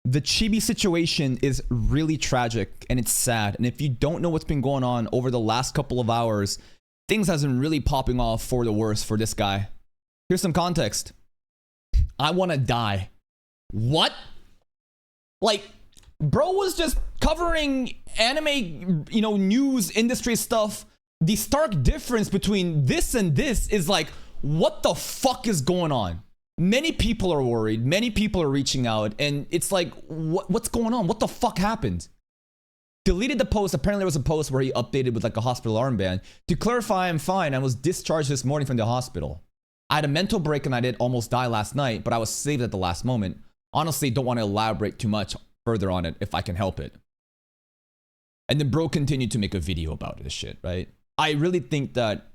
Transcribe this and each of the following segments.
The Chibi situation is really tragic and it's sad. And if you don't know what's been going on over the last couple of hours, things hasn't really popping off for the worse for this guy. Here's some context. I want to die. What? Like, bro was just covering anime, you know, news, industry stuff. The stark difference between this and this is like, what the fuck is going on? Many people are worried. Many people are reaching out. And it's like, what's going on? What the fuck happened? Deleted the post. Apparently there was a post where he updated with like a hospital armband. To clarify, I'm fine. I was discharged this morning from the hospital. I had a mental break and I did almost die last night, but I was saved at the last moment. Honestly, don't want to elaborate too much further on it if I can help it. And then bro continued to make a video about this shit, right? I really think that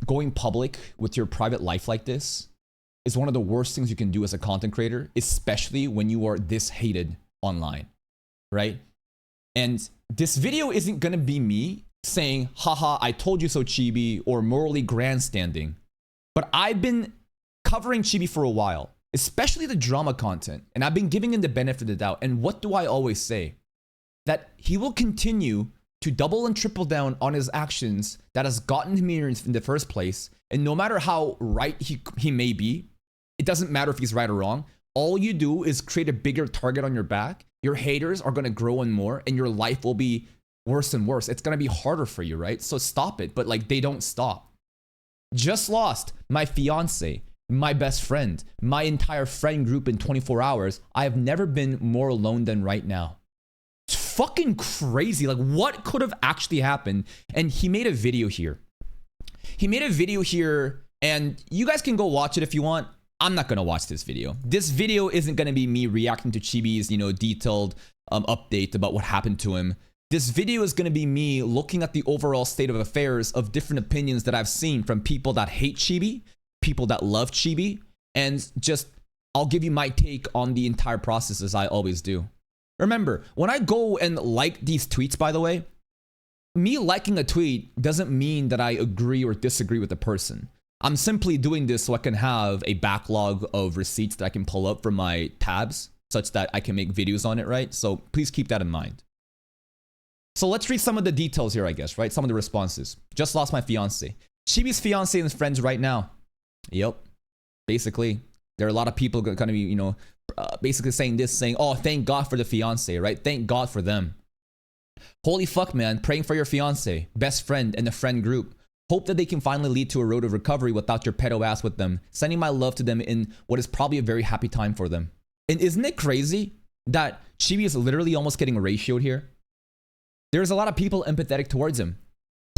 going public with your private life like this is one of the worst things you can do as a content creator, especially when you are this hated online, right? And this video isn't gonna be me saying, haha, I told you so, Chibi, or morally grandstanding. But I've been covering Chibi for a while, especially the drama content, and I've been giving him the benefit of the doubt. And what do I always say? That he will continue to double and triple down on his actions that has gotten him here in the first place. And no matter how right he may be, it doesn't matter if he's right or wrong. All you do is create a bigger target on your back. Your haters are going to grow and more, and your life will be worse and worse. It's going to be harder for you, right? So stop it. But like, they don't stop. Just lost my fiance, my best friend, my entire friend group in 24 hours. I have never been more alone than right now. It's fucking crazy. Like, what could have actually happened? And he made a video here. And you guys can go watch it if you want. I'm not going to watch this video. This video isn't going to be me reacting to Chibi's, you know, detailed update about what happened to him. This video is going to be me looking at the overall state of affairs of different opinions that I've seen from people that hate Chibi, people that love Chibi, and just, I'll give you my take on the entire process as I always do. Remember, when I go and like these tweets, by the way, me liking a tweet doesn't mean that I agree or disagree with the person. I'm simply doing this so I can have a backlog of receipts that I can pull up from my tabs such that I can make videos on it, right? So please keep that in mind. So let's read some of the details here, I guess, right? Some of the responses. Just lost my fiance. Chibi's fiance and friends right now. Yep. Basically, there are a lot of people going to be, you know, basically saying, oh, thank God for the fiance, right? Thank God for them. Holy fuck, man. Praying for your fiance, best friend, and the friend group. Hope that they can finally lead to a road of recovery without your pedo ass with them. Sending my love to them in what is probably a very happy time for them. And isn't it crazy that Chibi is literally almost getting ratioed here? There's a lot of people empathetic towards him.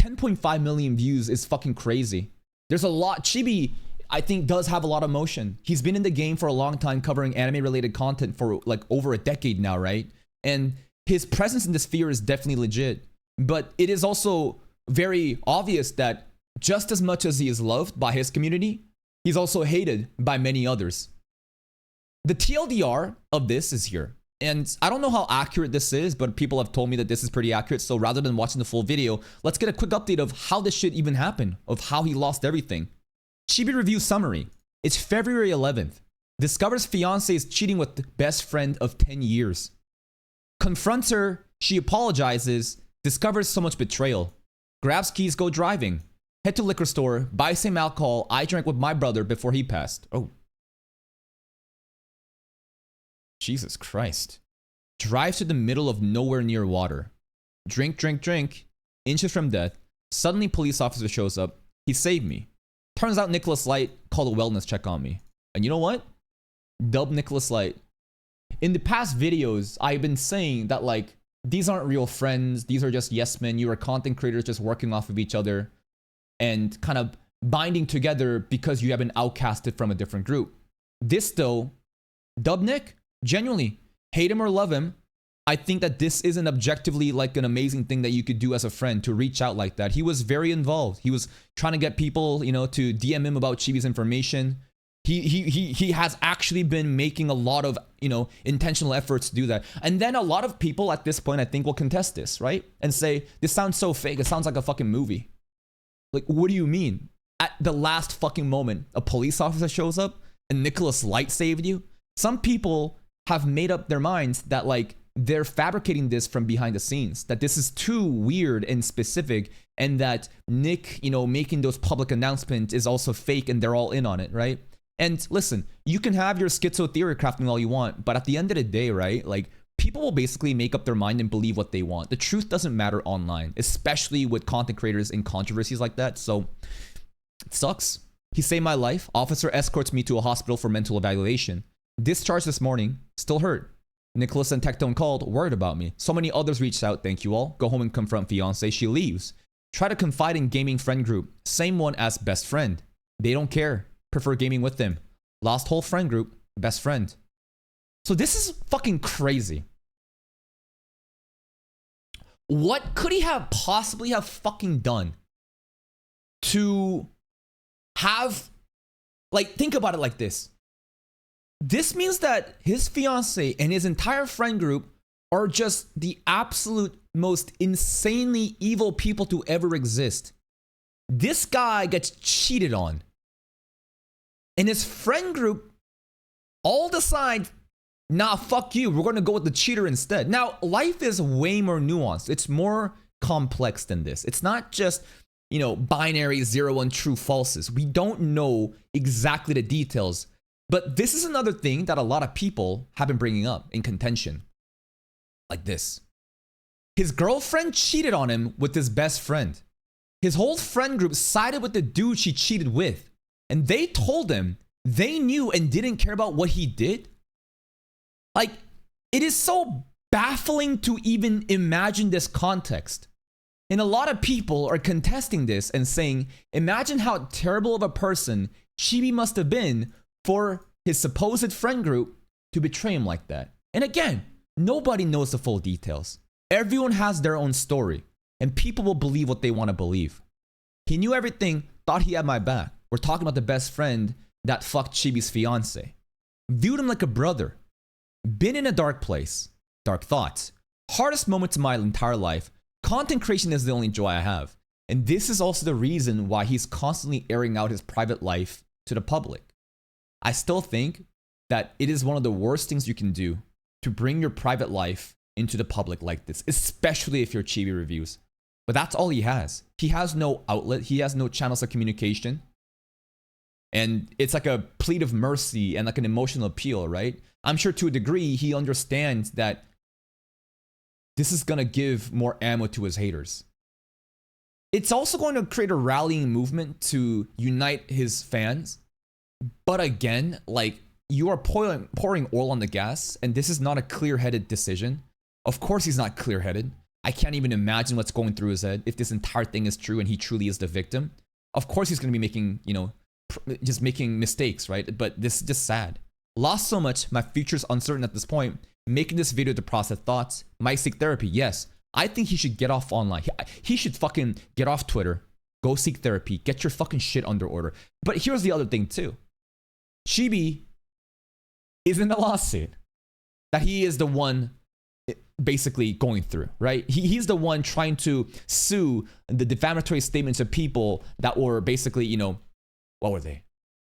10.5 million views is fucking crazy. There's a lot. Chibi, I think, does have a lot of emotion. He's been in the game for a long time covering anime related content for like over a decade now, right? And his presence in this sphere is definitely legit. But it is also very obvious that just as much as he is loved by his community, he's also hated by many others. The TLDR of this is here. And I don't know how accurate this is, but people have told me that this is pretty accurate. So rather than watching the full video, let's get a quick update of how this shit even happened, of how he lost everything. Chibi review summary. It's February 11th. Discovers fiance is cheating with best friend of 10 years. Confronts her. She apologizes. Discovers so much betrayal. Grabs keys, go driving. Head to liquor store. Buy same alcohol I drank with my brother before he passed. Oh. Jesus Christ. Drives to the middle of nowhere near water. Drink. Inches from death. Suddenly police officer shows up. He saved me. Turns out Nicholas Light called a wellness check on me. And you know what? Dub Nicholas Light. In the past videos, I've been saying that like, these aren't real friends. These are just yes men. You are content creators just working off of each other and kind of binding together because you have been outcasted from a different group. This though, Dub Nick, genuinely, hate him or love him, I think that this isn't objectively like an amazing thing that you could do as a friend to reach out like that. He was very involved. He was trying to get people, you know, to DM him about Chibi's information. He has actually been making a lot of, you know, intentional efforts to do that. And then a lot of people at this point, I think, will contest this, right? And say, this sounds so fake. It sounds like a fucking movie. Like, what do you mean? At the last fucking moment, a police officer shows up and Nicholas Light saved you? Some people have made up their minds that like they're fabricating this from behind the scenes, that this is too weird and specific, and that Nick, you know, making those public announcements is also fake and they're all in on it, right? And listen, you can have your schizo theory crafting all you want, but at the end of the day, right, like people will basically make up their mind and believe what they want. The truth doesn't matter online, especially with content creators in controversies like that. So it sucks. He saved my life. Officer escorts me to a hospital for mental evaluation. Discharged this morning. Still hurt. Nicholas and Tectone called, worried about me. So many others reached out. Thank you all. Go home and confront fiance. She leaves. Try to confide in gaming friend group. Same one as best friend. They don't care. Prefer gaming with them. Lost whole friend group. Best friend. So this is fucking crazy. What could he have possibly have fucking done to have, like, think about it like this. This means that his fiance and his entire friend group are just the absolute most insanely evil people to ever exist. This guy gets cheated on. And his friend group all decide, nah, fuck you, we're gonna go with the cheater instead. Now, life is way more nuanced. It's more complex than this. It's not just, you know, binary 0 and true falses. We don't know exactly the details. But this is another thing that a lot of people have been bringing up in contention. Like this. His girlfriend cheated on him with his best friend. His whole friend group sided with the dude she cheated with. And they told him they knew and didn't care about what he did. Like, it is so baffling to even imagine this context. And a lot of people are contesting this and saying, imagine how terrible of a person Chibi must have been for his supposed friend group to betray him like that. And again, nobody knows the full details. Everyone has their own story, and people will believe what they want to believe. He knew everything, thought he had my back. We're talking about the best friend that fucked Chibi's fiance. Viewed him like a brother. Been in a dark place. Dark thoughts. Hardest moments of my entire life. Content creation is the only joy I have. And this is also the reason why he's constantly airing out his private life to the public. I still think that it is one of the worst things you can do to bring your private life into the public like this, especially if you're Chibi Reviews. But that's all he has. He has no outlet. He has no channels of communication. And it's like a plea of mercy and like an emotional appeal, right? I'm sure to a degree he understands that this is going to give more ammo to his haters. It's also going to create a rallying movement to unite his fans. But again, like, you are pouring oil on the gas, and this is not a clear-headed decision. Of course he's not clear-headed. I can't even imagine what's going through his head if this entire thing is true and he truly is the victim. Of course he's going to be making, you know, just making mistakes, right? But this is just sad. Lost so much, my future's uncertain at this point. Making this video to process thoughts. Might seek therapy, yes. I think he should get off online. He should fucking get off Twitter. Go seek therapy. Get your fucking shit under order. But here's the other thing too. Chibi is in the lawsuit that he is the one basically going through, right? He's the one trying to sue the defamatory statements of people that were basically, you know, what were they?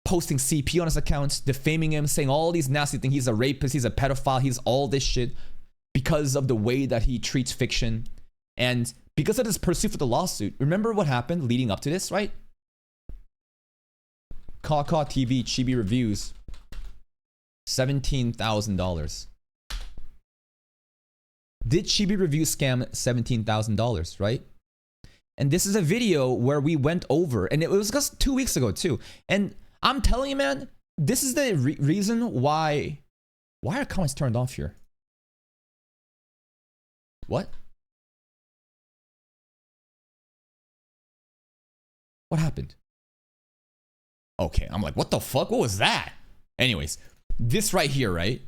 Posting CP on his accounts, defaming him, saying all these nasty things. He's a rapist, he's a pedophile, he's all this shit because of the way that he treats fiction. And because of this pursuit for the lawsuit, remember what happened leading up to this, right? Caw TV, Chibi Reviews, $17,000. Did Chibi Review scam $17,000, right? And this is a video where we went over, and it was just 2 weeks ago too. And I'm telling you, man, this is the reason why are comments turned off here? What? What happened? Okay, I'm like, what the fuck? What was that? Anyways, this right here, right?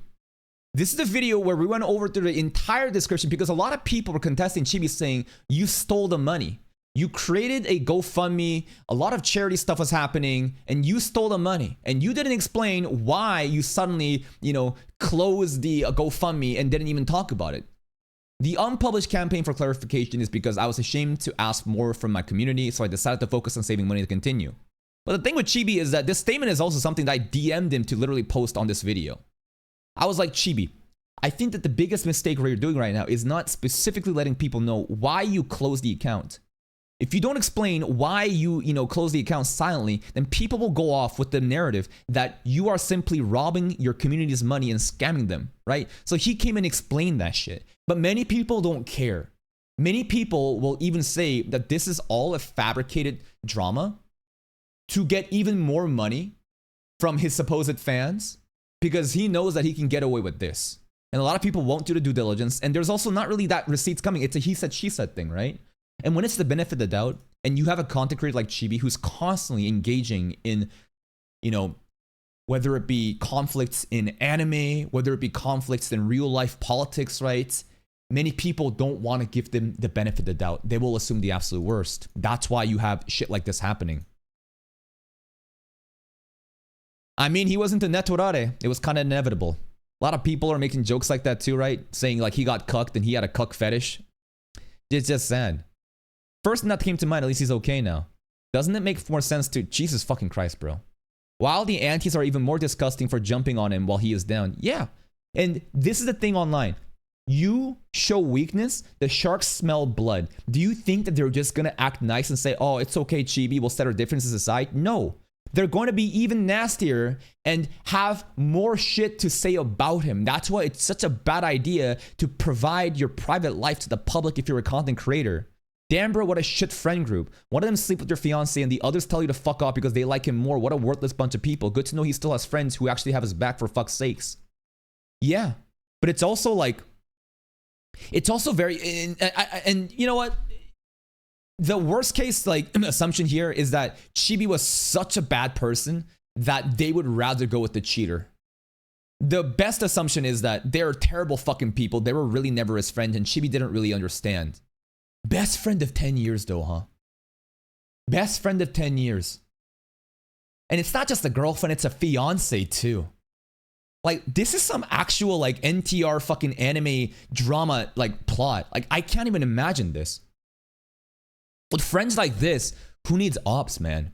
This is the video where we went over through the entire description because a lot of people were contesting Chibi saying, you stole the money. You created a GoFundMe, a lot of charity stuff was happening, and you stole the money. And you didn't explain why you suddenly, you know, closed the GoFundMe and didn't even talk about it. The unpublished campaign for clarification is because I was ashamed to ask more from my community, so I decided to focus on saving money to continue. But the thing with Chibi is that this statement is also something that I DM'd him to literally post on this video. I was like, Chibi, I think that the biggest mistake you're doing right now is not specifically letting people know why you closed the account. If you don't explain why you close the account silently, then people will go off with the narrative that you are simply robbing your community's money and scamming them, right? So he came and explained that shit. But many people don't care. Many people will even say that this is all a fabricated drama to get even more money from his supposed fans because he knows that he can get away with this. And a lot of people won't do the due diligence. And there's also not really that receipts coming. It's a he said, she said thing, right? And when it's the benefit of the doubt, and you have a content creator like Chibi who's constantly engaging in, whether it be conflicts in anime, whether it be conflicts in real life politics, right? Many people don't want to give them the benefit of the doubt. They will assume the absolute worst. That's why you have shit like this happening. I mean, he wasn't a netorare. It was kind of inevitable. A lot of people are making jokes like that too, right? Saying like he got cucked and he had a cuck fetish. It's just sad. First thing that came to mind, at least he's okay now. Doesn't it make more sense to... Jesus fucking Christ, bro. While the antis are even more disgusting for jumping on him while he is down. Yeah. And this is the thing online. You show weakness, the sharks smell blood. Do you think that they're just going to act nice and say, oh, it's okay, Chibi, we'll set our differences aside? No. They're going to be even nastier and have more shit to say about him. That's why it's such a bad idea to provide your private life to the public if you're a content creator. Damn, bro, what a shit friend group. One of them sleep with your fiance and the others tell you to fuck off because they like him more. What a worthless bunch of people. Good to know he still has friends who actually have his back, for fuck's sakes. Yeah, but it's also like, it's also very, and you know what? The worst case assumption here is that Chibi was such a bad person that they would rather go with the cheater. The best assumption is that they're terrible fucking people. They were really never his friend and Chibi didn't really understand. Best friend of 10 years though, huh? Best friend of 10 years. And it's not just a girlfriend, it's a fiance too. Like, this is some actual NTR fucking anime drama plot. I can't even imagine this. With friends like this, who needs ops, man?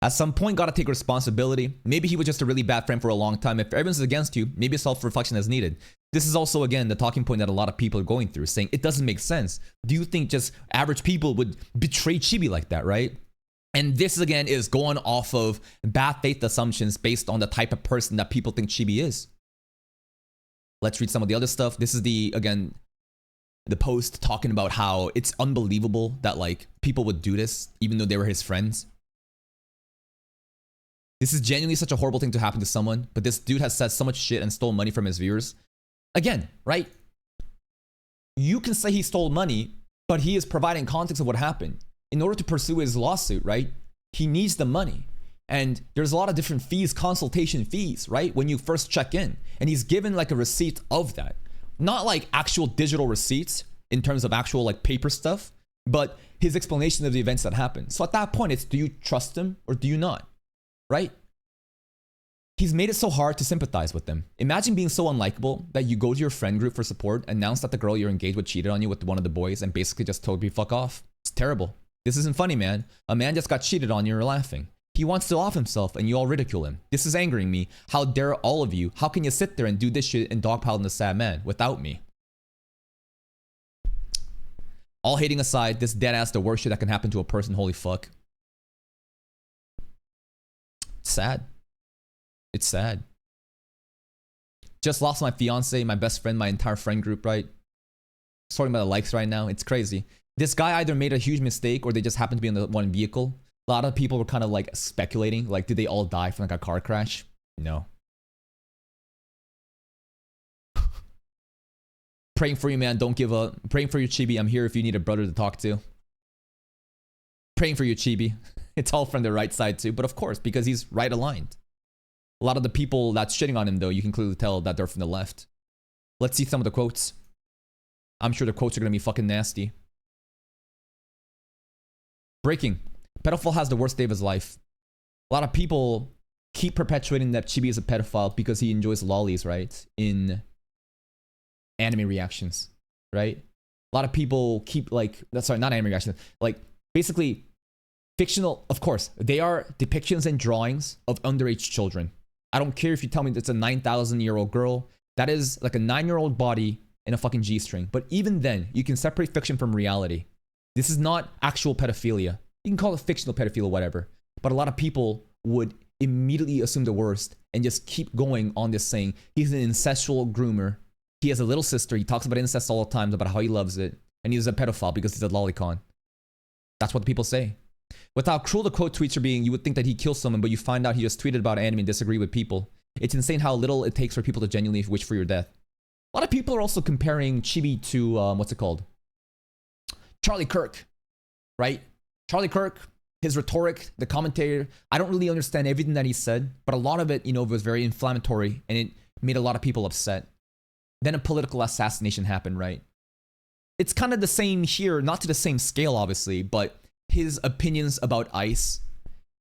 At some point, gotta take responsibility. Maybe he was just a really bad friend for a long time. If everyone's against you, maybe self-reflection is needed. This is also, again, the talking point that a lot of people are going through, saying it doesn't make sense. Do you think just average people would betray Chibi like that, right? And this, again, is going off of bad faith assumptions based on the type of person that people think Chibi is. Let's read some of the other stuff. This is the post talking about how it's unbelievable that people would do this even though they were his friends. This is genuinely such a horrible thing to happen to someone, but this dude has said so much shit and stole money from his viewers. Again, right? You can say he stole money, but he is providing context of what happened. In order to pursue his lawsuit, right? He needs the money. And there's a lot of different fees, consultation fees, right? When you first check in. And he's given a receipt of that. Not actual digital receipts in terms of actual paper stuff, but his explanation of the events that happened. So at that point, it's, do you trust him or do you not? Right? He's made it so hard to sympathize with them. Imagine being so unlikable that you go to your friend group for support, announce that the girl you're engaged with cheated on you with one of the boys, and basically just told you fuck off. It's terrible. This isn't funny, man. A man just got cheated on, you're laughing. He wants to off himself and you all ridicule him. This is angering me. How dare all of you? How can you sit there and do this shit and dogpile on the sad man without me? All hating aside, this deadass the worst shit that can happen to a person, holy fuck. It's sad. It's sad. Just lost my fiance, my best friend, my entire friend group, right? Sorting about the likes right now. It's crazy. This guy either made a huge mistake or they just happened to be in the one vehicle. A lot of people were kind of speculating, did they all die from a car crash? No. Praying for you, man. Don't give up. Praying for you, Chibi. I'm here if you need a brother to talk to. Praying for you, Chibi. It's all from the right side too, but of course, because he's right aligned. A lot of the people that's shitting on him, though, you can clearly tell that they're from the left. Let's see some of the quotes. I'm sure the quotes are going to be fucking nasty. Breaking. Pedophile has the worst day of his life. A lot of people keep perpetuating that Chibi is a pedophile because he enjoys lollies, right? In anime reactions, right? A lot of people keep sorry, not anime reactions. Basically, fictional, of course, they are depictions and drawings of underage children. I don't care if you tell me it's a 9,000-year-old girl. That is like a 9-year-old body in a fucking G-string. But even then, you can separate fiction from reality. This is not actual pedophilia. You can call it fictional pedophilia, whatever. But a lot of people would immediately assume the worst and just keep going on this saying he's an incestual groomer. He has a little sister. He talks about incest all the time, about how he loves it. And he's a pedophile because he's a lolicon. That's what the people say. With how cruel the quote tweets are being, you would think that he killed someone, but you find out he just tweeted about anime and disagree with people. It's insane how little it takes for people to genuinely wish for your death. A lot of people are also comparing Chibi to, what's it called? Charlie Kirk, right? Charlie Kirk, his rhetoric, the commentator, I don't really understand everything that he said, but a lot of it, was very inflammatory and it made a lot of people upset. Then a political assassination happened, right? It's kind of the same here, not to the same scale, obviously, but his opinions about ICE,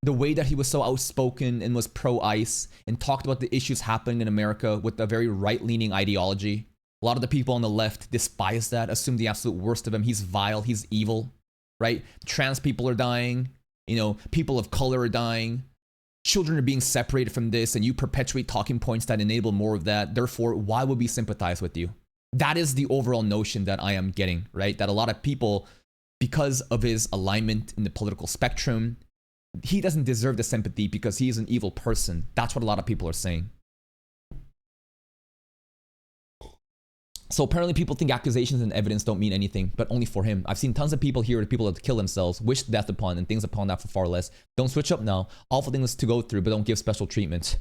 the way that he was so outspoken and was pro-ICE and talked about the issues happening in America with a very right-leaning ideology. A lot of the people on the left despise that, assume the absolute worst of him. He's vile, he's evil, right? Trans people are dying, people of color are dying. Children are being separated from this, and you perpetuate talking points that enable more of that. Therefore, why would we sympathize with you? That is the overall notion that I am getting, right? That a lot of people, because of his alignment in the political spectrum, he doesn't deserve the sympathy because he's an evil person. That's what a lot of people are saying. So apparently people think accusations and evidence don't mean anything, but only for him. I've seen tons of people here, people that kill themselves, wish death upon, and things upon that for far less. Don't switch up now. Awful things to go through, but don't give special treatment.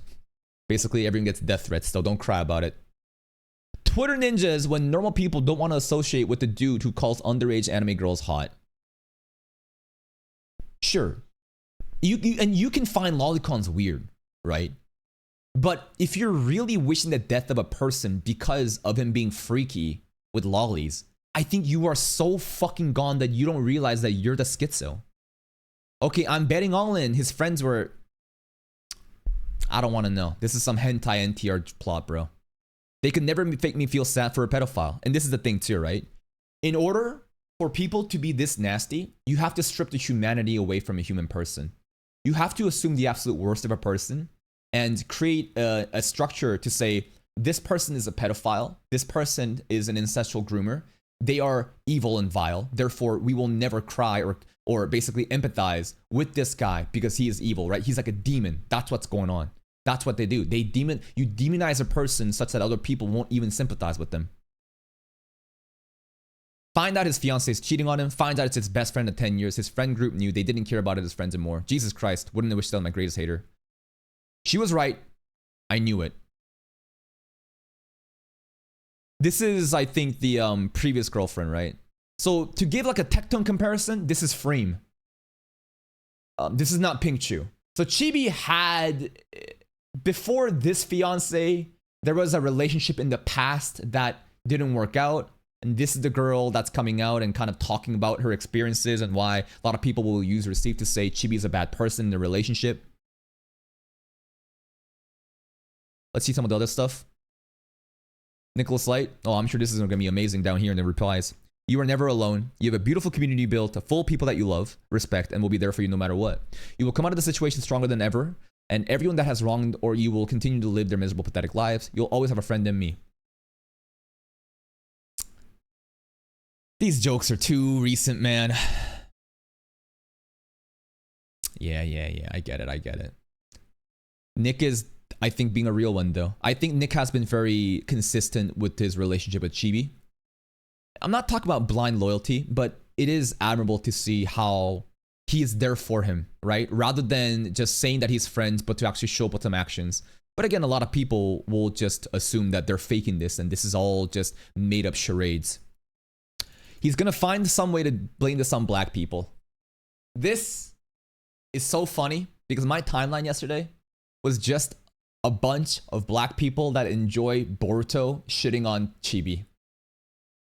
Basically, everyone gets death threats, so don't cry about it. Twitter ninjas when normal people don't want to associate with the dude who calls underage anime girls hot. Sure. You can find lolicons weird, right? But if you're really wishing the death of a person because of him being freaky with lollies, I think you are so fucking gone that you don't realize that you're the schizo. Okay, I'm betting all in. His friends were... I don't want to know. This is some hentai NTR plot, bro. They could never make me feel sad for a pedophile. And this is the thing too, right? In order for people to be this nasty, you have to strip the humanity away from a human person. You have to assume the absolute worst of a person and create a structure to say, this person is a pedophile, this person is an incestual groomer, they are evil and vile, therefore we will never cry or basically empathize with this guy because he is evil, right? He's like a demon. That's what's going on. That's what they do. You demonize a person such that other people won't even sympathize with them. Find out his fiance is cheating on him. Find out it's his best friend of 10 years. His friend group knew. They didn't care about it as friends anymore. Jesus Christ. Wouldn't I wish that was my greatest hater. She was right. I knew it. This is, I think, the previous girlfriend, right? So to give like a tectone comparison, this is Frame. This is not Pink Chu. So Chibi had, before this fiance, there was a relationship in the past that didn't work out. And this is the girl that's coming out and kind of talking about her experiences and why a lot of people will use receipt to say Chibi is a bad person in the relationship. Let's see some of the other stuff. Nicholas Light. Oh, I'm sure this is going to be amazing down here in the replies. You are never alone. You have a beautiful community built, full of people that you love, respect, and will be there for you no matter what. You will come out of the situation stronger than ever, and everyone that has wronged or you will continue to live their miserable, pathetic lives. You'll always have a friend in me. These jokes are too recent, man. Yeah. I get it. Nick is, I think, being a real one, though. I think Nick has been very consistent with his relationship with Chibi. I'm not talking about blind loyalty, but it is admirable to see how he is there for him, right? Rather than just saying that he's friends, but to actually show up with some actions. But again, a lot of people will just assume that they're faking this and this is all just made up charades. He's gonna find some way to blame this on black people. This is so funny because my timeline yesterday was just a bunch of black people that enjoy Boruto shitting on Chibi.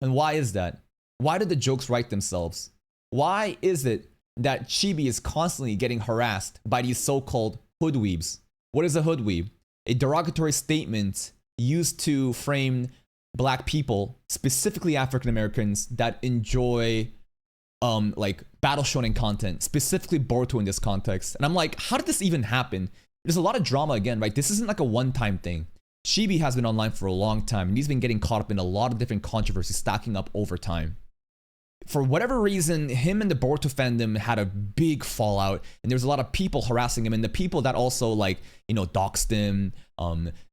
And why is that? Why did the jokes write themselves? Why is it that Chibi is constantly getting harassed by these so-called hoodweebs? What is a hoodweeb? A derogatory statement used to frame black people, specifically African Americans, that enjoy like battle shonen content, specifically Boruto in this context. And I'm like, how did this even happen? There's a lot of drama again, right? This isn't like a one-time thing. Chibi has been online for a long time, and he's been getting caught up in a lot of different controversies stacking up over time. For whatever reason, him and the Boruto fandom had a big fallout, and there's a lot of people harassing him, and the people that also, like, you know, doxed him,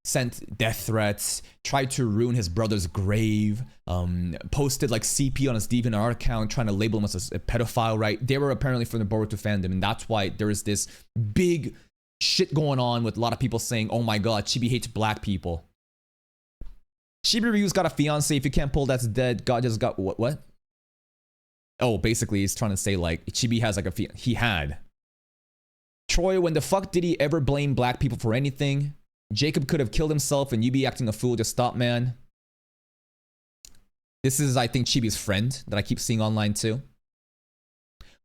sent death threats, tried to ruin his brother's grave, posted like CP on his DeviantArt account trying to label him as a pedophile, right? They were apparently from the Boruto fandom, and that's why there is this big shit going on with a lot of people saying, oh my god, Chibi hates black people. Chibi Ryu's got a fiance. If you can't pull, that's dead. God just got what? Oh, basically, he's trying to say, like, Chibi has, like, he had. Troy, when the fuck did he ever blame black people for anything? Jacob could have killed himself and you be acting a fool to stop, man. This is, I think, Chibi's friend that I keep seeing online, too.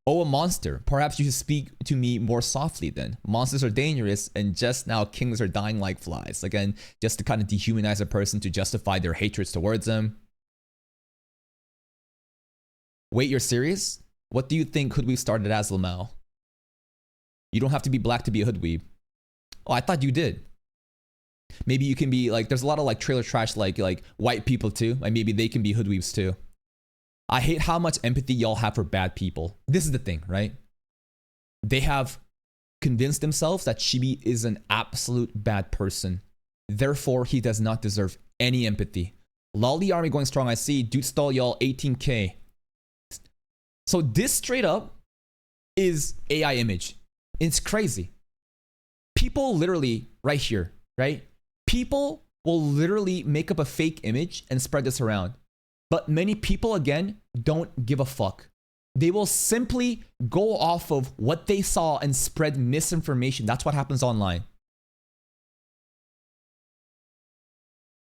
Oh, a monster. Perhaps you should speak to me more softly, then. Monsters are dangerous, and just now kings are dying like flies. Again, just to kind of dehumanize a person to justify their hatreds towards them. Wait, you're serious? What do you think Hoodweeb started as, Lamau? You don't have to be black to be a Hoodweeb. Oh, I thought you did. Maybe you can be, like, there's a lot of, like, trailer trash, like white people too. Like, maybe they can be Hoodweebs too. I hate how much empathy y'all have for bad people. This is the thing, right? They have convinced themselves that Chibi is an absolute bad person. Therefore, he does not deserve any empathy. Lolly Army going strong, I see. Dude stall y'all 18K. So this straight up is AI image. It's crazy. People literally, right here, right? People will literally make up a fake image and spread this around. But many people, again, don't give a fuck. They will simply go off of what they saw and spread misinformation. That's what happens online.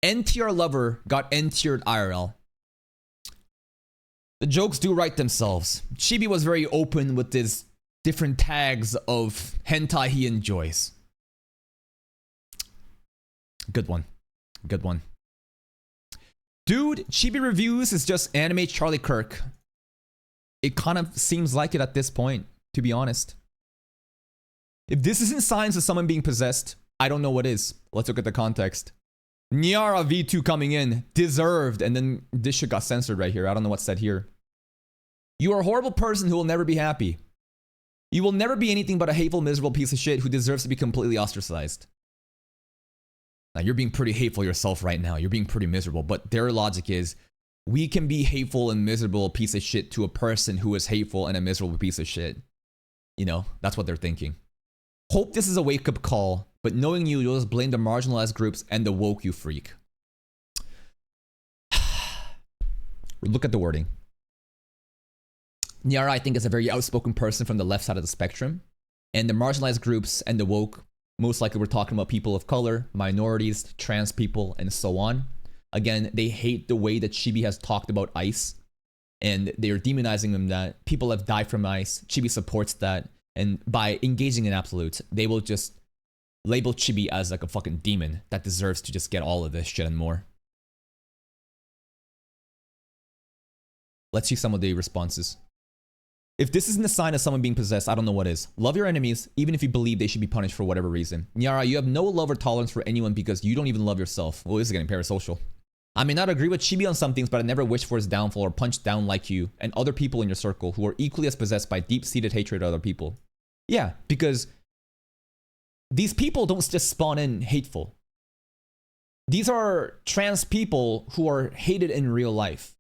NTR lover got NTR'd IRL. The jokes do write themselves. Chibi was very open with his different tags of hentai he enjoys. Good one. Good one. Dude, Chibi Reviews is just anime Charlie Kirk. It kind of seems like it at this point, to be honest. If this isn't signs of someone being possessed, I don't know what is. Let's look at the context. Niara V2 coming in. Deserved. And then this shit got censored right here. I don't know what's said here. You are a horrible person who will never be happy. You will never be anything but a hateful, miserable piece of shit who deserves to be completely ostracized. Now, you're being pretty hateful yourself right now. You're being pretty miserable. But their logic is, we can be hateful and miserable piece of shit to a person who is hateful and a miserable piece of shit. You know, that's what they're thinking. Hope this is a wake-up call, but knowing you, you'll just blame the marginalized groups and the woke, you freak. Look at the wording. Niara, I think, is a very outspoken person from the left side of the spectrum. And the marginalized groups and the woke, most likely we're talking about people of color, minorities, trans people, and so on. Again, they hate the way that Chibi has talked about ICE. And they're demonizing them that people have died from ICE. Chibi supports that. And by engaging in absolutes, they will just label Chibi as like a fucking demon that deserves to just get all of this shit and more. Let's see some of the responses. If this isn't a sign of someone being possessed, I don't know what is. Love your enemies, even if you believe they should be punished for whatever reason. Niara, you have no love or tolerance for anyone because you don't even love yourself. Well, this is getting parasocial. I may not agree with Chibi on some things, but I never wish for his downfall or punch down like you and other people in your circle who are equally as possessed by deep-seated hatred of other people. Yeah, because these people don't just spawn in hateful. These are trans people who are hated in real life.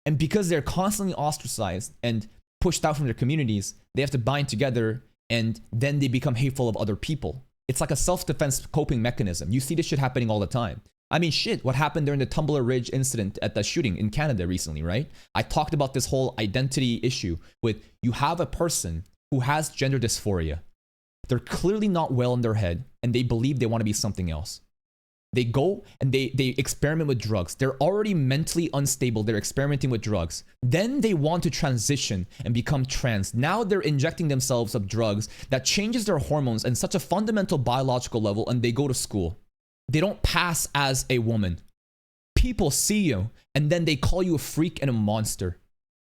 And because they're constantly ostracized and pushed out from their communities, they have to bind together and then they become hateful of other people. It's like a self-defense coping mechanism. You see this shit happening all the time. I mean, shit, what happened during the Tumbler Ridge incident at the shooting in Canada recently, right? I talked about this whole identity issue with you have a person who has gender dysphoria. They're clearly not well in their head and they believe they want to be something else. They go and they experiment with drugs. They're already mentally unstable. They're experimenting with drugs. Then they want to transition and become trans. Now they're injecting themselves with drugs that changes their hormones in such a fundamental biological level, and they go to school. They don't pass as a woman. People see you and then they call you a freak and a monster.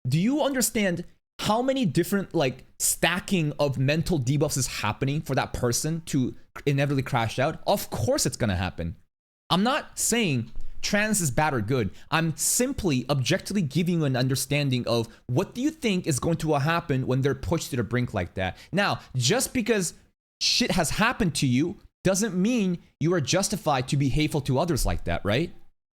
Do you understand how many different like stacking of mental debuffs is happening for that person to inevitably crash out? Of course it's gonna happen. I'm not saying trans is bad or good. I'm simply objectively giving you an understanding of what do you think is going to happen when they're pushed to the brink like that. Now, just because shit has happened to you doesn't mean you are justified to be hateful to others like that, right?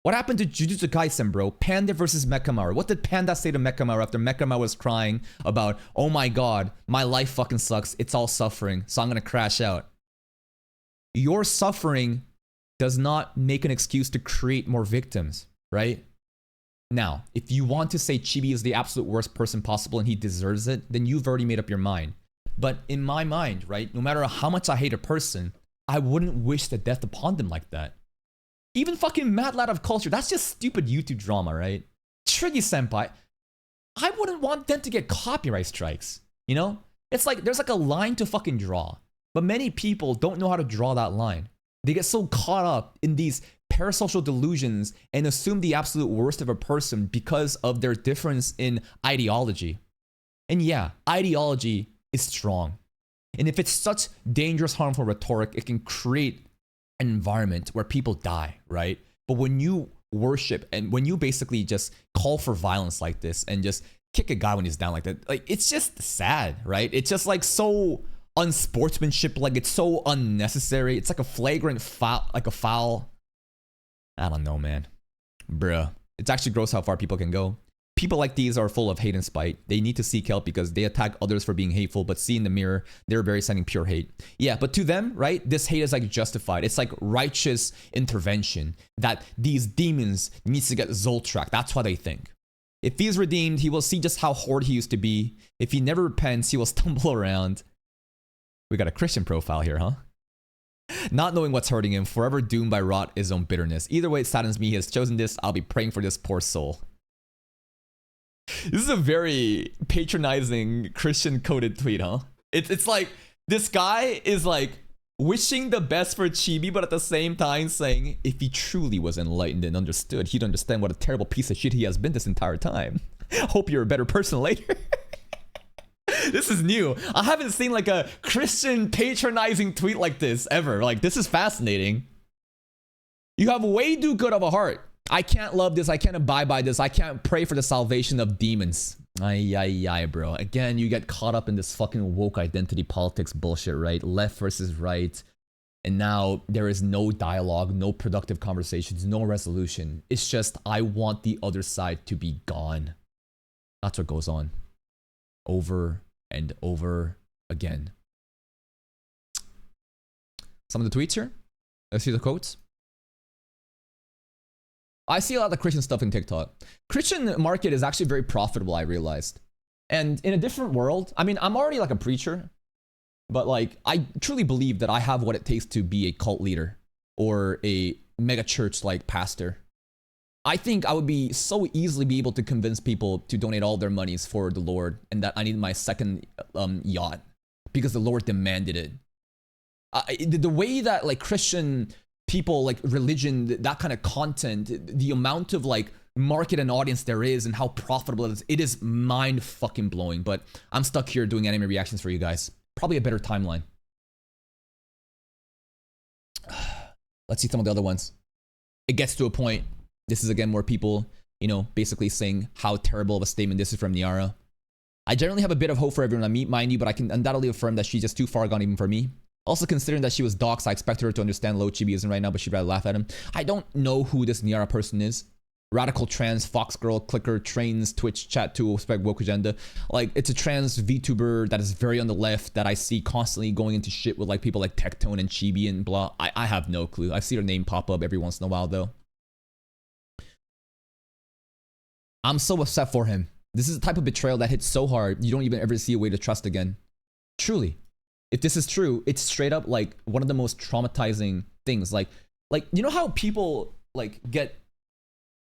What happened to Jujutsu Kaisen, bro? Panda versus Mechamaru. What did Panda say to Mechamaru after Mechamaru was crying about, oh my god, my life fucking sucks, it's all suffering, so I'm gonna crash out. Your suffering does not make an excuse to create more victims, right? Now, if you want to say Chibi is the absolute worst person possible and he deserves it, then you've already made up your mind. But in my mind, right, no matter how much I hate a person, I wouldn't wish the death upon them like that. Even fucking Mad Lad of Culture, that's just stupid YouTube drama, right? Triggy Senpai, I wouldn't want them to get copyright strikes, you know? It's like, there's like a line to fucking draw. But many people don't know how to draw that line. They get so caught up in these parasocial delusions and assume the absolute worst of a person because of their difference in ideology. And yeah, ideology is strong. And if it's such dangerous, harmful rhetoric, it can create an environment where people die, right? But when you worship and when you basically just call for violence like this and just kick a guy when he's down like that, like, it's just sad, right? It's just like so unsportsmanship, like it's so unnecessary. It's like a flagrant foul, like a foul. I don't know, man. Bruh. It's actually gross how far people can go. People like these are full of hate and spite. They need to seek help because they attack others for being hateful, but see in the mirror, they're very sending pure hate. Yeah, but to them, right, this hate is like justified. It's like righteous intervention that these demons needs to get Zoltrack. That's what they think. If he's redeemed, he will see just how horrid he used to be. If he never repents, he will stumble around. We got a Christian profile here, huh? Not knowing what's hurting him, forever doomed by rot his own bitterness. Either way, it saddens me. He has chosen this. I'll be praying for this poor soul. This is a very patronizing Christian-coded tweet, huh? It's like, this guy is like wishing the best for Chibi, but at the same time saying, if he truly was enlightened and understood, he'd understand what a terrible piece of shit he has been this entire time. Hope you're a better person later. This is new. I haven't seen like a Christian patronizing tweet like this ever. Like, this is fascinating. You have way too good of a heart. I can't love this. I can't abide by this. I can't pray for the salvation of demons. Ay, bro. Again, you get caught up in this fucking woke identity politics bullshit, right? Left versus right. And now there is no dialogue, no productive conversations, no resolution. It's just, I want the other side to be gone. That's what goes on. Over and over again. Some of the tweets here. Let's see the quotes. I see a lot of Christian stuff in TikTok. Christian market is actually very profitable, I realized. And in a different world, I mean, I'm already like a preacher, but like, I truly believe that I have what it takes to be a cult leader or a mega church like pastor. I think I would be so easily be able to convince people to donate all their monies for the Lord and that I need my second yacht because the Lord demanded it. The way that like Christian people, like religion, that kind of content, the amount of like market and audience there is and how profitable it is mind fucking blowing. But I'm stuck here doing anime reactions for you guys. Probably a better timeline. Let's see some of the other ones. It gets to a point. This is again where people, you know, basically saying how terrible of a statement this is from Niara. I generally have a bit of hope for everyone I meet, mind you, but I can undoubtedly affirm that she's just too far gone even for me. Also, considering that she was doxxed, I expect her to understand low Chibi isn't right now, but she'd rather laugh at him. I don't know who this Niara person is. Radical trans, Fox girl, clicker, trains, Twitch, chat to respect woke agenda. Like, it's a trans VTuber that is very on the left that I see constantly going into shit with like people like Tectone and Chibi and blah. I have no clue. I see her name pop up every once in a while though. I'm so upset for him. This is the type of betrayal that hits so hard, you don't even ever see a way to trust again. Truly. If this is true, it's straight up like one of the most traumatizing things. Like you know how people like get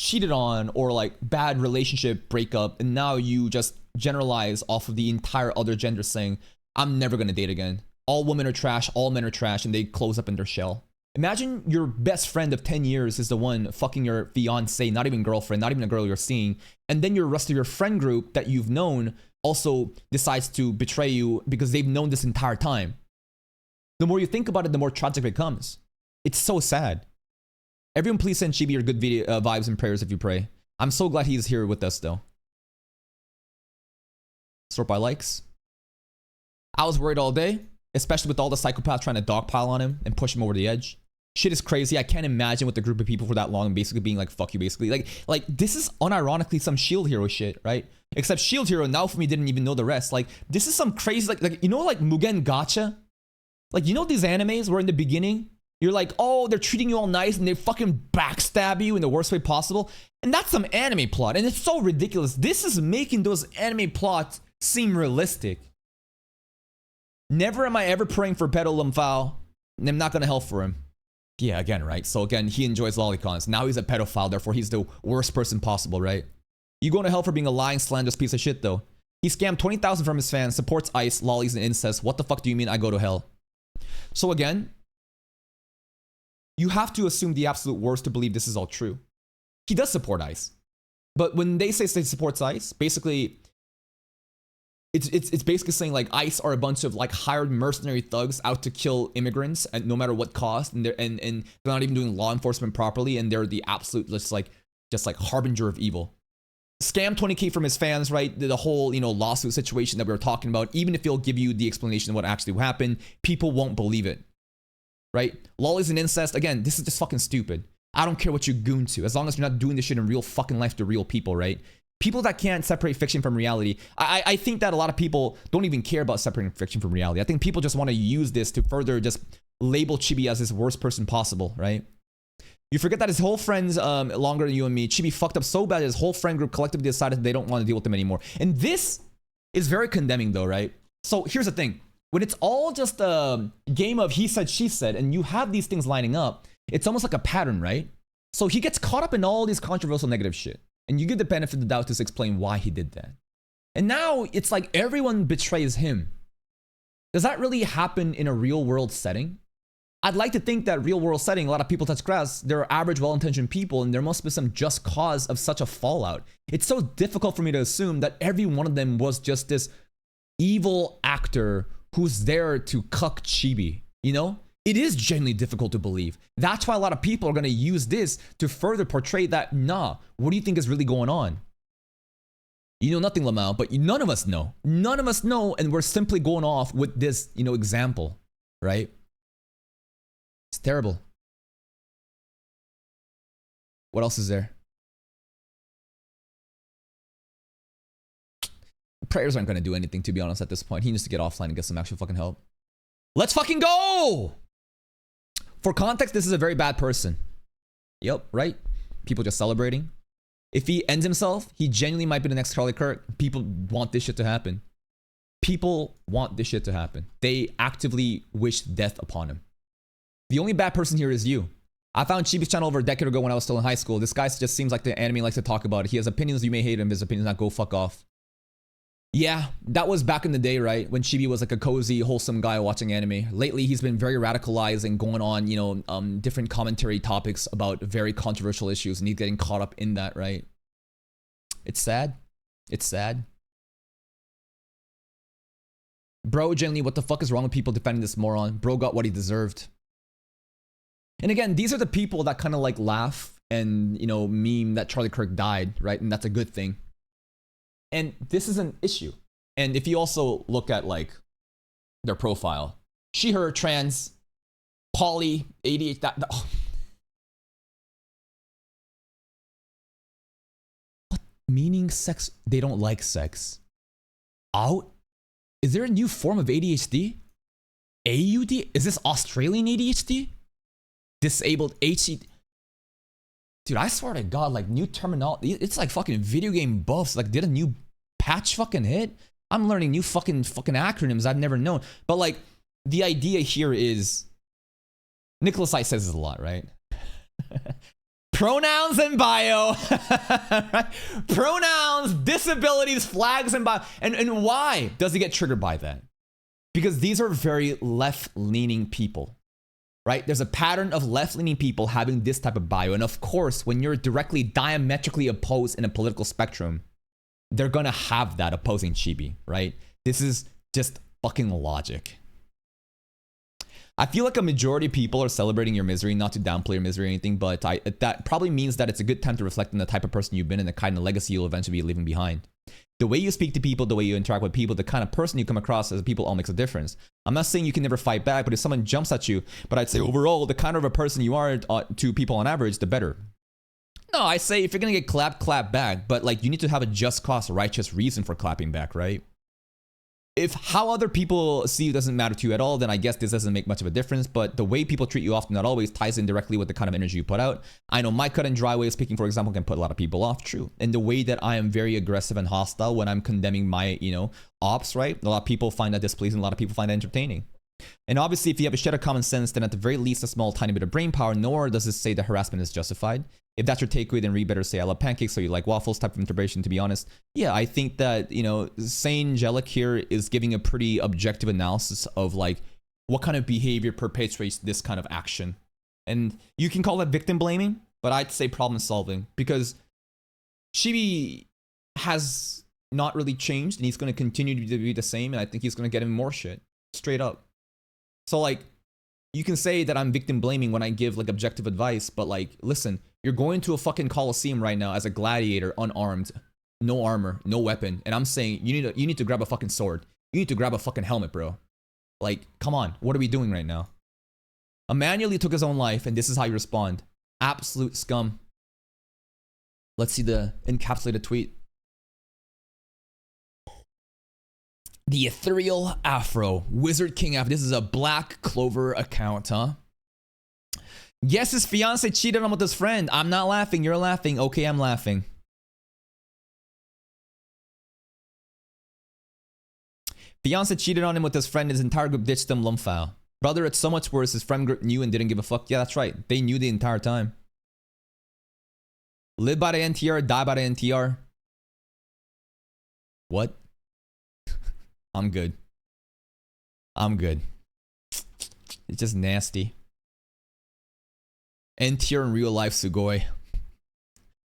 cheated on or like bad relationship breakup and now you just generalize off of the entire other gender saying, I'm never gonna date again. All women are trash, all men are trash, and they close up in their shell. Imagine your best friend of 10 years is the one fucking your fiance, not even girlfriend, not even a girl you're seeing. And then your rest of your friend group that you've known also decides to betray you because they've known this entire time. The more you think about it, the more tragic it becomes. It's so sad. Everyone please send Chibi your good video vibes and prayers if you pray. I'm so glad he's here with us though. Sort by likes. I was worried all day, especially with all the psychopaths trying to dogpile on him and push him over the edge. Shit is crazy. I can't imagine with a group of people for that long and basically being like, fuck you, basically. Like this is unironically some Shield Hero shit, right? Except Shield Hero now for me didn't even know the rest. Like, this is some crazy, like you know, like Mugen Gacha? Like, you know these animes where in the beginning, you're like, oh, they're treating you all nice and they fucking backstab you in the worst way possible? And that's some anime plot. And it's so ridiculous. This is making those anime plots seem realistic. Never am I ever praying for Pedo Lumphao, and I'm not gonna help for him. Yeah, again, right? So again, he enjoys lolicons. Now he's a pedophile, therefore he's the worst person possible, right? You going to hell for being a lying, slanderous piece of shit, though. He scammed 20,000 from his fans, supports ICE, lollies, and incest. What the fuck do you mean I go to hell? So again, you have to assume the absolute worst to believe this is all true. He does support ICE. But when they say he supports ICE, basically, it's basically saying like ICE are a bunch of like hired mercenary thugs out to kill immigrants at no matter what cost, and they're not even doing law enforcement properly, and they're the absolute just like harbinger of evil. Scam 20k from his fans, right? The whole, you know, lawsuit situation that we were talking about. Even if he'll give you the explanation of what actually happened, people won't believe it, right? Lollies and incest, again, this is just fucking stupid. I don't care what you goon to, as long as you're not doing this shit in real fucking life to real people, right? People that can't separate fiction from reality. I think that a lot of people don't even care about separating fiction from reality. I think people just want to use this to further just label Chibi as this worst person possible, right? You forget that his whole friends, longer than you and me, Chibi fucked up so bad that his whole friend group collectively decided they don't want to deal with him anymore. And this is very condemning though, right? So here's the thing. When it's all just a game of he said, she said, and you have these things lining up, it's almost like a pattern, right? So he gets caught up in all these controversial negative shit. And you give the benefit of the doubt to explain why he did that. And now it's like everyone betrays him. Does that really happen in a real world setting? I'd like to think that real world setting, a lot of people touch grass, they're average, well-intentioned people, and there must be some just cause of such a fallout. It's so difficult for me to assume that every one of them was just this evil actor who's there to cuck Chibi, you know? It is genuinely difficult to believe. That's why a lot of people are going to use this to further portray that, nah, what do you think is really going on? You know nothing, Lamau, but none of us know. None of us know, and we're simply going off with this, you know, example, right? It's terrible. What else is there? Prayers aren't going to do anything, to be honest, at this point. He needs to get offline and get some actual fucking help. Let's fucking go! For context, this is a very bad person. Yep, right? People just celebrating. If he ends himself, he genuinely might be the next Charlie Kirk. People want this shit to happen. People want this shit to happen. They actively wish death upon him. The only bad person here is you. I found Chibi's channel over a decade ago when I was still in high school. This guy just seems like the anime likes to talk about it. He has opinions, you may hate him. His opinions not go fuck off. Yeah, that was back in the day, right? When Chibi was like a cozy, wholesome guy watching anime. Lately, he's been very radicalized and going on, you know, different commentary topics about very controversial issues, and he's getting caught up in that, right? It's sad. It's sad. Bro, genuinely, what the fuck is wrong with people defending this moron? Bro got what he deserved. And again, these are the people that kind of like laugh and, you know, meme that Charlie Kirk died, right? And that's a good thing. And this is an issue. And if you also look at like their profile, she, her, trans, poly, ADHD, oh. What meaning sex? They don't like sex. Out? Is there a new form of ADHD? AUD? Is this Australian ADHD? Disabled HC? Dude, I swear to God, like new terminology, it's like fucking video game buffs. Like, did a new patch fucking hit? I'm learning new fucking acronyms I've never known. But like, the idea here is, Nicholas I says this a lot, right? Pronouns and bio, right? Pronouns, disabilities, flags, and bio. And why does he get triggered by that? Because these are very left-leaning people. Right? There's a pattern of left-leaning people having this type of bio. And of course, when you're directly diametrically opposed in a political spectrum, they're gonna have that opposing Chibi, right? This is just fucking logic. I feel like a majority of people are celebrating your misery, not to downplay your misery or anything, but that probably means that it's a good time to reflect on the type of person you've been and the kind of legacy you'll eventually be leaving behind. The way you speak to people, the way you interact with people, the kind of person you come across as people all makes a difference. I'm not saying you can never fight back, but if someone jumps at you, but I'd say overall, the kind of a person you are to people on average, the better. No, I say if you're gonna get clapped, clap back, but like you need to have a just cause, righteous reason for clapping back, right? If how other people see you doesn't matter to you at all, then I guess this doesn't make much of a difference. But the way people treat you often, not always, ties in directly with the kind of energy you put out. I know my cut and dry way of speaking, for example, can put a lot of people off. True. And the way that I am very aggressive and hostile when I'm condemning my, ops, right? A lot of people find that displeasing. A lot of people find that entertaining. And obviously, if you have a shred of common sense, then at the very least, a small, tiny bit of brain power, nor does this say that harassment is justified. If that's your takeaway, then read better say I love pancakes or you like waffles type of interpretation, to be honest. Yeah, I think that, Saint Angelic here is giving a pretty objective analysis of like what kind of behavior perpetuates this kind of action. And you can call that victim blaming, but I'd say problem solving because Chibi has not really changed and he's going to continue to be the same. And I think he's going to get him more shit straight up. So like, you can say that I'm victim blaming when I give like objective advice, but like, listen, you're going to a fucking Coliseum right now as a gladiator, unarmed, no armor, no weapon, and I'm saying you need to grab a fucking sword. You need to grab a fucking helmet, bro. Like, come on, what are we doing right now? A man nearly took his own life, and this is how you respond. Absolute scum. Let's see the encapsulated tweet. The Ethereal Afro, Wizard King Afro. This is a Black Clover account, huh? Yes, his fiance cheated on him with his friend. I'm not laughing. You're laughing. Okay, I'm laughing. Fiance cheated on him with his friend. His entire group ditched him. Lumfow. Brother, it's so much worse. His friend group knew and didn't give a fuck. Yeah, that's right. They knew the entire time. Live by the NTR, die by the NTR. What? I'm good. I'm good. It's just nasty. NTR in real life, Sugoi.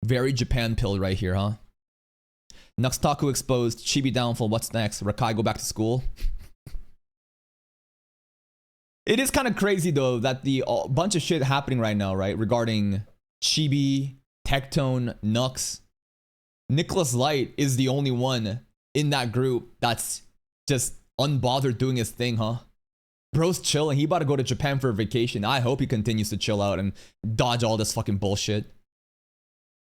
Very Japan pill right here, huh? Nuxtaku exposed. Chibi downfall. What's next? Rakai go back to school? It is kind of crazy though that the bunch of shit happening right now, right? Regarding Chibi, Tectone, Nux. Nicholas Light is the only one in that group that's just unbothered doing his thing, huh? Bro's chilling. He about to go to Japan for a vacation. I hope he continues to chill out and dodge all this fucking bullshit.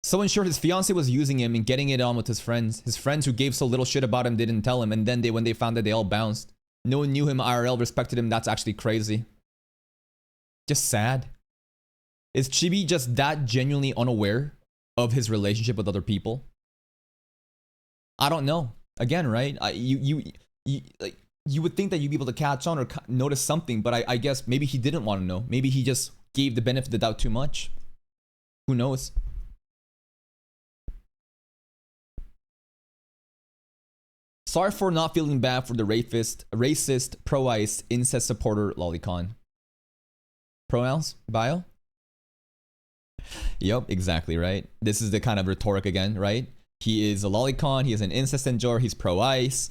So in short, his fiance was using him and getting it on with his friends. His friends who gave so little shit about him didn't tell him. And then when they found that, they all bounced. No one knew him IRL, respected him. That's actually crazy. Just sad. Is Chibi just that genuinely unaware of his relationship with other people? I don't know. Again, right? You would think that you'd be able to catch on or notice something, but I guess maybe he didn't want to know. Maybe he just gave the benefit of the doubt too much. Who knows? Sorry for not feeling bad for the racist pro-ice incest supporter lolicon. Pronouns? Bio? Yep, exactly, right? This is the kind of rhetoric again, right? He is a lolicon, he is an incest enjoyer, he's pro-ice.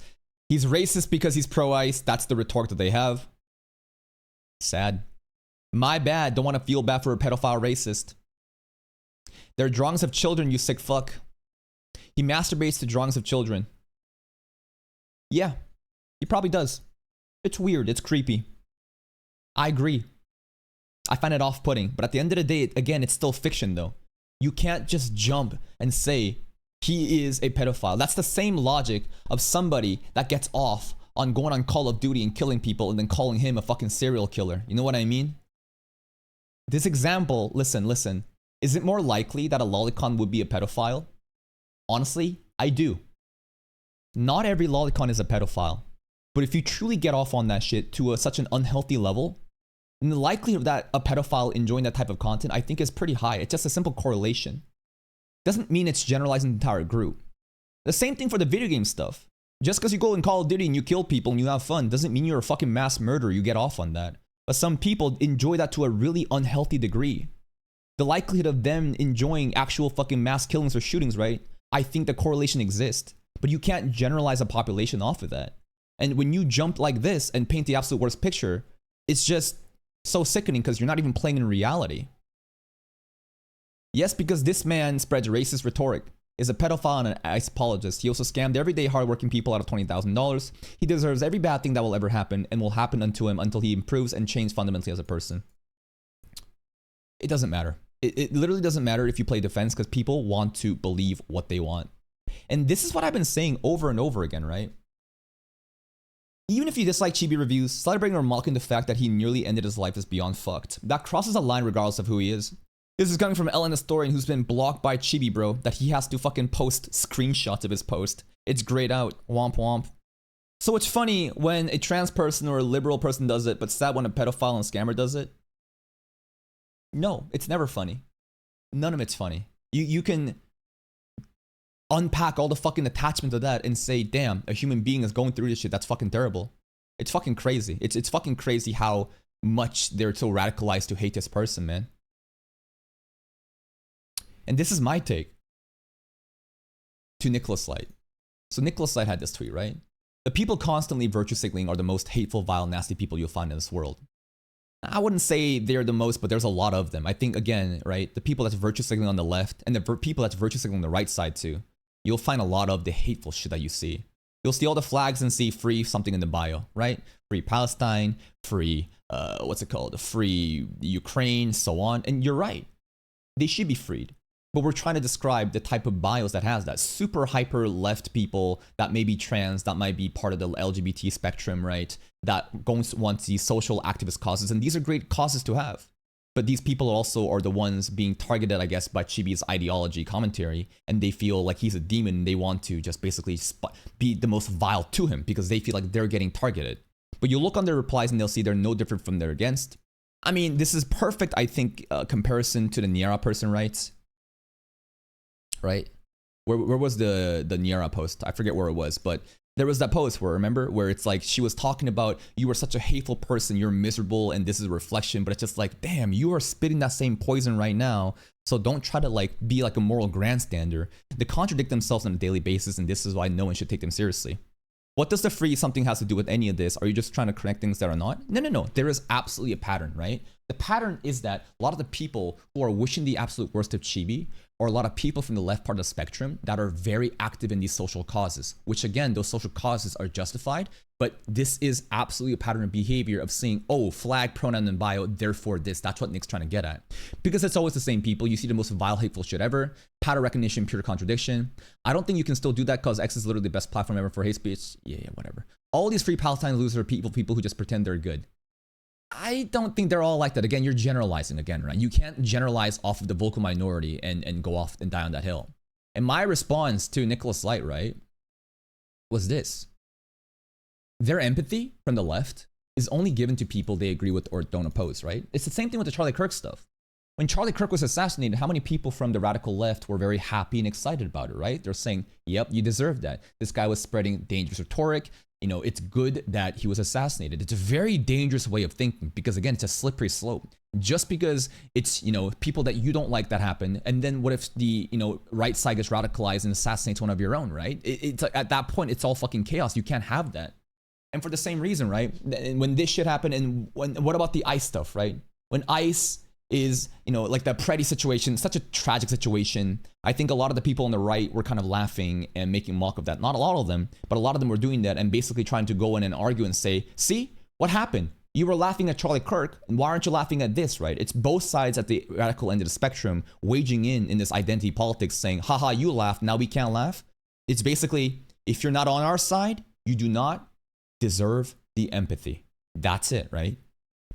He's racist because he's pro-ice. That's the retort that they have. Sad. My bad. Don't want to feel bad for a pedophile racist. There are drawings of children, you sick fuck. He masturbates to drawings of children. Yeah, he probably does. It's weird. It's creepy. I agree. I find it off-putting. But at the end of the day, again, it's still fiction though. You can't just jump and say he is a pedophile. That's the same logic of somebody that gets off on going on Call of Duty and killing people and then calling him a fucking serial killer. You know what I mean? This example, listen. Is it more likely that a lolicon would be a pedophile? Honestly, I do. Not every lolicon is a pedophile. But if you truly get off on that shit to such an unhealthy level, then the likelihood of that a pedophile enjoying that type of content, I think is pretty high. It's just a simple correlation. Doesn't mean it's generalizing the entire group. The same thing for the video game stuff. Just because you go in Call of Duty and you kill people and you have fun doesn't mean you're a fucking mass murderer. You get off on that. But some people enjoy that to a really unhealthy degree. The likelihood of them enjoying actual fucking mass killings or shootings, right? I think the correlation exists. But you can't generalize a population off of that. And when you jump like this and paint the absolute worst picture, it's just So sickening because you're not even playing in reality. Yes, because this man spreads racist rhetoric, is a pedophile and an ICE apologist. He also scammed everyday hardworking people out of $20,000. He deserves every bad thing that will ever happen and will happen unto him until he improves and changes fundamentally as a person. It doesn't matter. It literally doesn't matter if you play defense because people want to believe what they want. And this is what I've been saying over and over again, right? Even if you dislike Chibi reviews, celebrating or mocking the fact that he nearly ended his life is beyond fucked. That crosses a line regardless of who he is. This is coming from Ellen Historian, who's been blocked by Chibi bro, that he has to fucking post screenshots of his post. It's grayed out. Womp womp. So it's funny when a trans person or a liberal person does it, but sad when a pedophile and scammer does it? No, it's never funny. None of it's funny. You can unpack all the fucking attachment of that and say, damn, a human being is going through this shit. That's fucking terrible. It's fucking crazy. It's fucking crazy how much they're so radicalized to hate this person, man. And this is my take to Nicholas Light. So Nicholas Light had this tweet, right? The people constantly virtue signaling are the most hateful, vile, nasty people you'll find in this world. I wouldn't say they're the most, but there's a lot of them. I think, again, right, the people that's virtue signaling on the left and the people that's virtue signaling on the right side too, you'll find a lot of the hateful shit that you see. You'll see all the flags and see free something in the bio, right? Free Palestine, free, free Ukraine, so on. And you're right. They should be freed. But we're trying to describe the type of bios that has that. Super hyper left people that may be trans, that might be part of the LGBT spectrum, right? That want these social activist causes. And these are great causes to have. But these people also are the ones being targeted, I guess, by Chibi's ideology commentary. And they feel like he's a demon and they want to just basically be the most vile to him because they feel like they're getting targeted. But you look on their replies and they'll see they're no different from their against. I mean, this is perfect, I think, comparison to the Niara person, right? Right? Where was the Niara post? I forget where it was, but there was that post where it's like she was talking about you were such a hateful person, you're miserable, and this is a reflection, but it's just like, damn, you are spitting that same poison right now. So don't try to like be like a moral grandstander. They contradict themselves on a daily basis, and this is why no one should take them seriously. What does the free something has to do with any of this? Are you just trying to connect things that are not? No. There is absolutely a pattern, right? The pattern is that a lot of the people who are wishing the absolute worst of Chibi are a lot of people from the left part of the spectrum that are very active in these social causes, which again, those social causes are justified, but this is absolutely a pattern of behavior of saying, oh, flag, pronoun, and bio, therefore this. That's what Nick's trying to get at. Because it's always the same people. You see the most vile, hateful shit ever. Pattern recognition, pure contradiction. I don't think you can still do that because X is literally the best platform ever for hate speech. Yeah, whatever. All these free Palestine losers are people who just pretend they're good. I don't think they're all like that. Again, you're generalizing again, right? You can't generalize off of the vocal minority and go off and die on that hill. And my response to Nicholas Light, right, was this. Their empathy from the left is only given to people they agree with or don't oppose, right? It's the same thing with the Charlie Kirk stuff. When Charlie Kirk was assassinated, how many people from the radical left were very happy and excited about it, right? They're saying, yep, you deserve that. This guy was spreading dangerous rhetoric. You know, it's good that he was assassinated. It's a very dangerous way of thinking because, again, it's a slippery slope. Just because it's, you know, people that you don't like that happen, and then what if the, you know, right side gets radicalized and assassinates one of your own, right? It's at that point, it's all fucking chaos. You can't have that. And for the same reason, right? When this shit happened, and what about the ICE stuff, right? When ICE is, you know, like that Preddy situation, such a tragic situation. I think a lot of the people on the right were kind of laughing and making mock of that. Not a lot of them, but a lot of them were doing that and basically trying to go in and argue and say, see, what happened? You were laughing at Charlie Kirk, and why aren't you laughing at this, right? It's both sides at the radical end of the spectrum waging in this identity politics saying, haha, you laughed, now we can't laugh. It's basically, if you're not on our side, you do not deserve the empathy. That's it, right?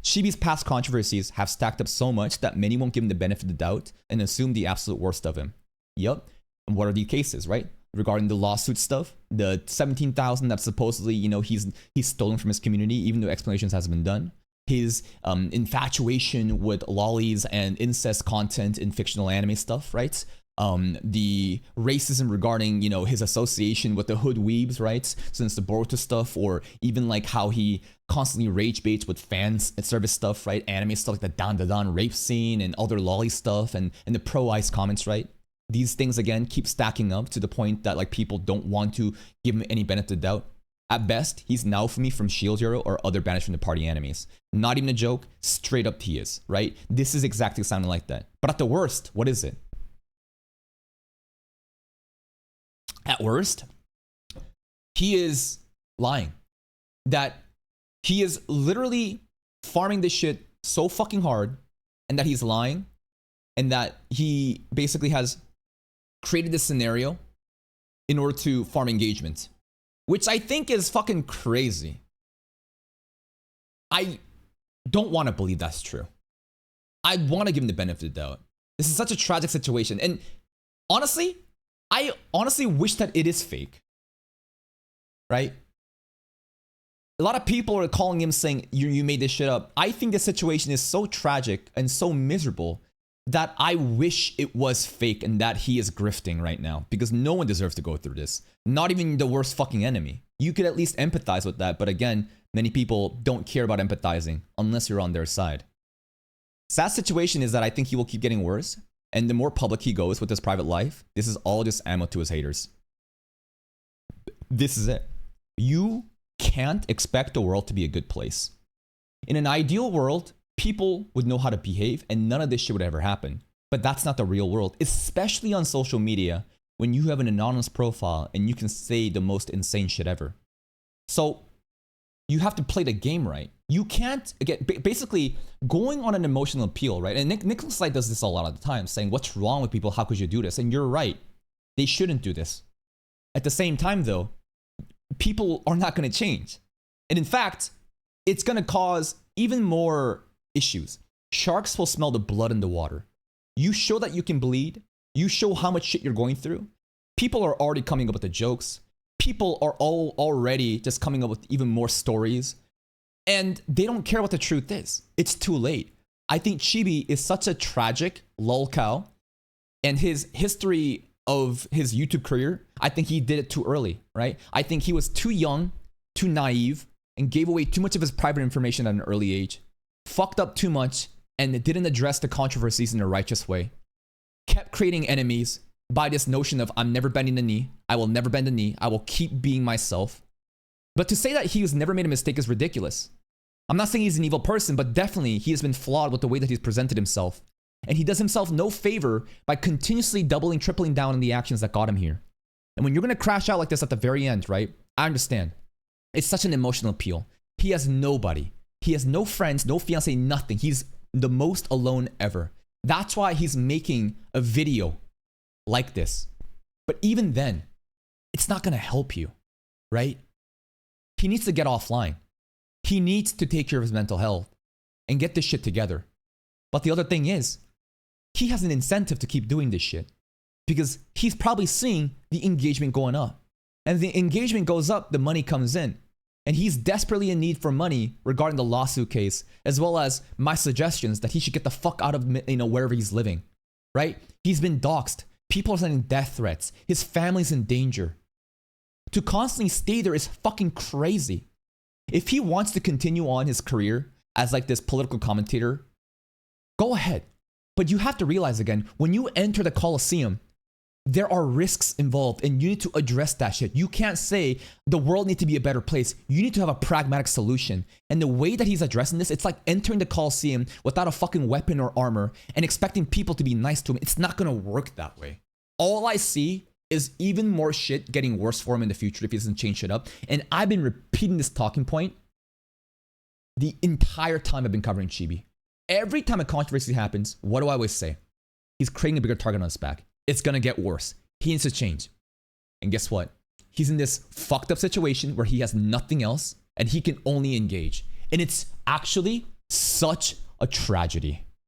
Chibi's past controversies have stacked up so much that many won't give him the benefit of the doubt and assume the absolute worst of him. Yup. And what are the cases, right? Regarding the lawsuit stuff, the 17,000 that supposedly, you know, he's stolen from his community, even though explanations hasn't been done. His infatuation with lollies and incest content in fictional anime stuff, right? The racism regarding, you know, his association with the hood weebs, right? Since the Boruto stuff, or even like how he constantly rage baits with fans and service stuff, right? Anime stuff like the Dan Da Dan rape scene and other lolly stuff and the pro-ice comments, right? These things again keep stacking up to the point that like people don't want to give him any benefit of the doubt. At best, he's now for me from Shield Hero or other banished from the party enemies. Not even a joke, straight up he is, right? This is exactly sounding like that. But at the worst, what is it? At worst, he is lying. That he is literally farming this shit so fucking hard, and that he's lying, and that he basically has created this scenario in order to farm engagement, which I think is fucking crazy. I don't want to believe that's true. I want to give him the benefit of the doubt. This is such a tragic situation, and honestly, I honestly wish that it is fake, right? A lot of people are calling him saying, you made this shit up. I think the situation is so tragic and so miserable that I wish it was fake and that he is grifting right now, because no one deserves to go through this. Not even the worst fucking enemy. You could at least empathize with that, but again, many people don't care about empathizing unless you're on their side. Sad situation is that I think he will keep getting worse, and the more public he goes with his private life, this is all just ammo to his haters. This is it. You can't expect the world to be a good place. In an ideal world, people would know how to behave and none of this shit would ever happen. But that's not the real world, especially on social media when you have an anonymous profile and you can say the most insane shit ever. So you have to play the game right. You can't, again, basically going on an emotional appeal, right? And Nicholas Light does this a lot of the time, saying, what's wrong with people? How could you do this? And you're right. They shouldn't do this. At the same time, though, people are not going to change. And in fact, it's going to cause even more issues. Sharks will smell the blood in the water. You show that you can bleed. You show how much shit you're going through. People are already coming up with the jokes. People are already just coming up with even more stories. And they don't care what the truth is. It's too late. I think Chibi is such a tragic lolcow. And his history of his YouTube career, I think he did it too early, right? I think he was too young, too naive, and gave away too much of his private information at an early age. Fucked up too much, and didn't address the controversies in a righteous way. Kept creating enemies by this notion of, I'm never bending the knee. I will never bend the knee. I will keep being myself. But to say that he has never made a mistake is ridiculous. I'm not saying he's an evil person, but definitely he has been flawed with the way that he's presented himself. And he does himself no favor by continuously doubling, tripling down on the actions that got him here. And when you're going to crash out like this at the very end, right? I understand. It's such an emotional appeal. He has nobody. He has no friends, no fiance, nothing. He's the most alone ever. That's why he's making a video like this. But even then, it's not going to help you, right? He needs to get offline. He needs to take care of his mental health and get this shit together. But the other thing is, he has an incentive to keep doing this shit because he's probably seeing the engagement going up. And if the engagement goes up, the money comes in. And he's desperately in need for money regarding the lawsuit case, as well as my suggestions that he should get the fuck out of, wherever he's living, right? He's been doxxed. People are sending death threats. His family's in danger. To constantly stay there is fucking crazy. If he wants to continue on his career as like this political commentator, go ahead. But you have to realize again, when you enter the Coliseum, there are risks involved and you need to address that shit. You can't say the world needs to be a better place. You need to have a pragmatic solution. And the way that he's addressing this, it's like entering the Coliseum without a fucking weapon or armor and expecting people to be nice to him. It's not gonna work that way. All I see is even more shit getting worse for him in the future if he doesn't change shit up. And I've been repeating this talking point the entire time I've been covering Chibi. Every time a controversy happens, what do I always say? He's creating a bigger target on his back. It's gonna get worse. He needs to change. And guess what? He's in this fucked up situation where he has nothing else and he can only engage. And it's actually such a tragedy.